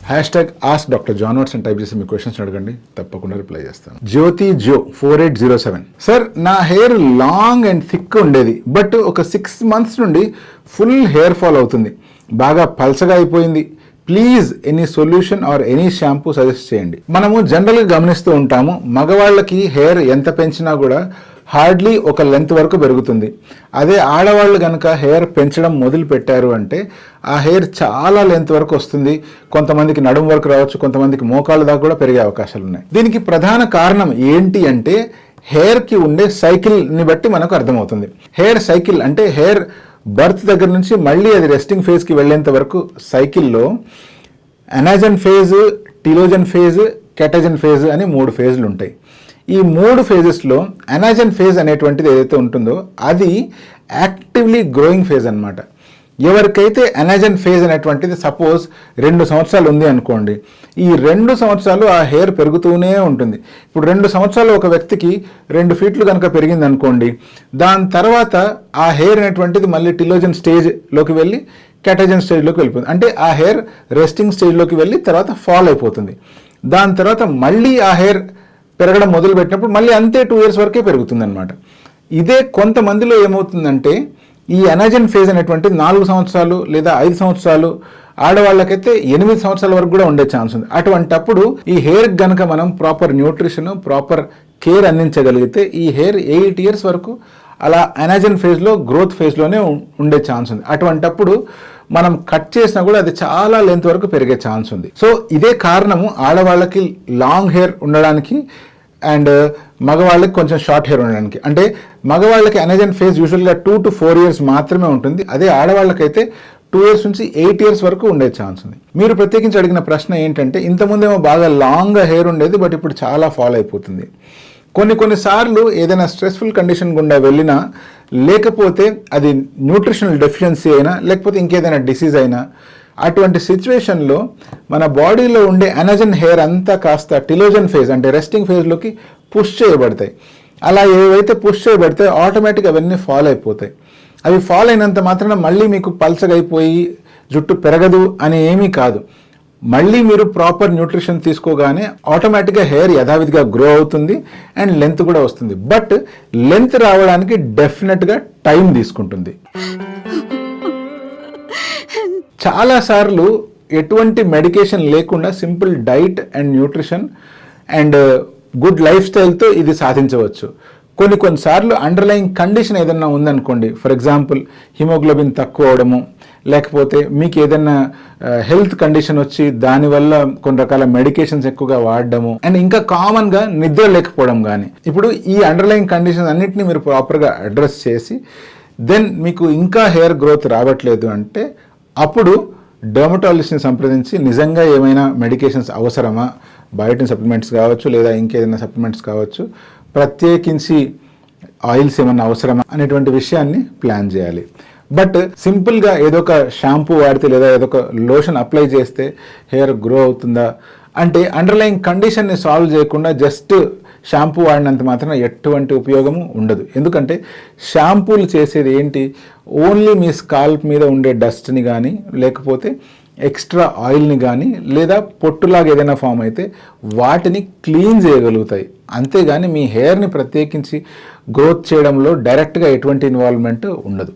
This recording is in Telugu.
#Ask Dr. John Watts అని టైప్ చేసి మీ క్వశ్చన్స్ అడగండి, తప్పకుండా రిప్లై చేస్తాను. జ్యోతి జో 4807, సార్ నా హెయిర్ లాంగ్ అండ్ థిక్ ఉండేది, బట్ ఒక 6 months నుండి ఫుల్ హెయిర్ ఫాల్ అవుతుంది, బాగా పల్చగా అయిపోయింది, please any solution or any shampoo suggest చేయండి. మనము జనరల్గా గమనిస్తూ ఉంటాము, మగవాళ్ళకి హెయిర్ ఎంత పెంచినా కూడా హార్డ్లీ ఒక లెంత్ వరకు పెరుగుతుంది. అదే ఆడవాళ్ళు కనుక హెయిర్ పెంచడం మొదలు పెట్టారు అంటే ఆ హెయిర్ చాలా లెంత్ వరకు వస్తుంది. కొంతమందికి నడుము వరకు రావచ్చు, కొంతమందికి మోకాళ్ళ దాకా కూడా పెరిగే అవకాశాలు ఉన్నాయి. దీనికి ప్రధాన కారణం ఏంటి అంటే హెయిర్కి ఉండే సైకిల్ని బట్టి మనకు అర్థమవుతుంది. హెయిర్ సైకిల్ అంటే హెయిర్ బర్త్ దగ్గర నుంచి మళ్ళీ అది రెస్టింగ్ ఫేజ్కి వెళ్ళేంత వరకు సైకిల్లో anagen phase, telogen phase, catagen phase అని 3 ఫేజ్లు ఉంటాయి. ఈ 3 ఫేజెస్లో ఎనాజన్ ఫేజ్ అనేటువంటిది ఏదైతే ఉంటుందో అది యాక్టివ్లీ గ్రోయింగ్ ఫేజ్ అనమాట. ఎవరికైతే ఎనాజన్ ఫేజ్ అనేటువంటిది సపోజ్ 2 సంవత్సరాలు ఉంది అనుకోండి, ఈ 2 సంవత్సరాలు ఆ హెయిర్ పెరుగుతూనే ఉంటుంది. ఇప్పుడు 2 సంవత్సరాలు ఒక వ్యక్తికి 2 ఫీట్లు కనుక పెరిగింది అనుకోండి, దాని తర్వాత ఆ హెయిర్ అనేటువంటిది మళ్ళీ టిలోజన్ స్టేజ్లోకి వెళ్ళి కెటజన్ స్టేజ్లోకి వెళ్ళిపోతుంది. అంటే ఆ హెయిర్ రెస్టింగ్ స్టేజ్లోకి వెళ్ళి తర్వాత ఫాల్ అయిపోతుంది. దాని తర్వాత మళ్ళీ ఆ హెయిర్ పెరగడం మొదలు పెట్టినప్పుడు మళ్ళీ అంతే 2 years వరకే పెరుగుతుంది అనమాట. ఇదే కొంతమందిలో ఏమవుతుందంటే ఈ ఎనాజన్ ఫేజ్ అనేటువంటి 4 సంవత్సరాలు లేదా 5 సంవత్సరాలు, ఆడవాళ్ళకైతే 8 సంవత్సరాల వరకు కూడా ఉండే ఛాన్స్ ఉంది. అటువంటప్పుడు ఈ హెయిర్ కనుక మనం ప్రాపర్ న్యూట్రిషన్, ప్రాపర్ కేర్ అందించగలిగితే ఈ హెయిర్ 8 years వరకు అలా ఎనాజన్ ఫేజ్లో, గ్రోత్ ఫేజ్లోనే ఉండే ఛాన్స్ ఉంది. అటువంటప్పుడు మనం కట్ చేసినా కూడా అది చాలా లెంత్ వరకు పెరిగే ఛాన్స్ ఉంది. సో ఇదే కారణము ఆడవాళ్ళకి లాంగ్ హెయిర్ ఉండడానికి అండ్ మగవాళ్ళకి కొంచెం షార్ట్ హెయిర్ ఉండడానికి. అంటే మగవాళ్ళకి ఎనాజన్ ఫేజ్ యూజువల్గా 2 to 4 years మాత్రమే ఉంటుంది. అదే ఆడవాళ్ళకైతే 2 years నుంచి 8 years వరకు ఉండే ఛాన్స్ ఉంది. మీరు ప్రత్యేకించి అడిగిన ప్రశ్న ఏంటంటే ఇంతకుముందేమో బాగా లాంగ్ హెయిర్ ఉండేది, బట్ ఇప్పుడు చాలా ఫాల్ అయిపోతుంది. కొన్నిసార్లు ఏదైనా స్ట్రెస్ఫుల్ కండిషన్ గుండా వెళ్ళినా, లేకపోతే అది న్యూట్రిషనల్ డెఫిషియన్సీ అయినా, లేకపోతే ఇంకేదైనా డిసీజ్ అయినా, అటువంటి సిచ్యువేషన్లో మన బాడీలో ఉండే ఎనాజన్ హెయిర్ అంతా కాస్త టిలోజన్ ఫేజ్ అంటే రెస్టింగ్ ఫేజ్లోకి పుష్ చేయబడతాయి. అలా ఏవైతే పుష్ చేయబడితే ఆటోమేటిక్గా అవన్నీ ఫాల్ అయిపోతాయి. అవి ఫాల్ అయినంత మాత్రాన మళ్ళీ మీకు పల్చగైపోయి జుట్టు పెరగదు అని ఏమీ కాదు. మళ్ళీ మీరు ప్రాపర్ న్యూట్రిషన్ తీసుకోగానే ఆటోమేటిక్గా హెయిర్ యథావిధిగా గ్రో అవుతుంది అండ్ లెంత్ కూడా వస్తుంది. బట్ లెంత్ రావడానికి డెఫినెట్గా టైం తీసుకుంటుంది. చాలాసార్లు ఎటువంటి మెడికేషన్ లేకుండా simple diet and nutrition and good life స్టైల్తో ఇది సాధించవచ్చు. కొన్నిసార్లు అండర్లయింగ్ కండిషన్ ఏదన్నా ఉందనుకోండి, ఫర్ ఎగ్జాంపుల్ హిమోగ్లోబిన్ తక్కువ అవడము, లేకపోతే మీకు ఏదైనా హెల్త్ కండిషన్ వచ్చి దానివల్ల కొన్ని రకాల మెడికేషన్స్ ఎక్కువగా వాడడము, అండ్ ఇంకా కామన్గా నిద్ర లేకపోవడం కానీ, ఇప్పుడు ఈ అండర్లయింగ్ కండిషన్స్ అన్నింటినీ మీరు ప్రాపర్గా అడ్రస్ చేసి దెన్ మీకు ఇంకా హెయిర్ గ్రోత్ రావట్లేదు అంటే అప్పుడు డర్మటాలజిస్ట్ని సంప్రదించి నిజంగా ఏమైనా మెడికేషన్స్ అవసరమా, బయోటిన్ సప్లిమెంట్స్ కావచ్చు లేదా ఇంకేదైనా సప్లిమెంట్స్ కావచ్చు, ప్రత్యేకించి ఆయిల్స్ ఏమన్నా అవసరమా అనేటువంటి విషయాన్ని ప్లాన్ చేయాలి. బట్ సింపుల్గా ఏదో ఒక షాంపూ వాడితే లేదా ఏదో ఒక లోషన్ అప్లై చేస్తే హెయిర్ గ్రో అవుతుందా అంటే అండర్లయింగ్ కండిషన్ని సాల్వ్ చేయకుండా జస్ట్ షాంపూ వాడినంత మాత్రం ఎటువంటి ఉపయోగము ఉండదు. ఎందుకంటే షాంపూలు చేసేది ఏంటి, ఓన్లీ మీ స్కాల్ప్ మీద ఉండే డస్ట్ని కానీ లేకపోతే ఎక్స్ట్రా ఆయిల్ని కానీ లేదా పొట్టులాగా ఏదైనా ఫామ్ అయితే వాటిని క్లీన్ చేయగలుగుతాయి. అంతేగాని మీ హెయిర్ని ప్రత్యేకించి గ్రోత్ చేయడంలో డైరెక్ట్గా ఎటువంటి ఇన్వాల్వ్మెంట్ ఉండదు.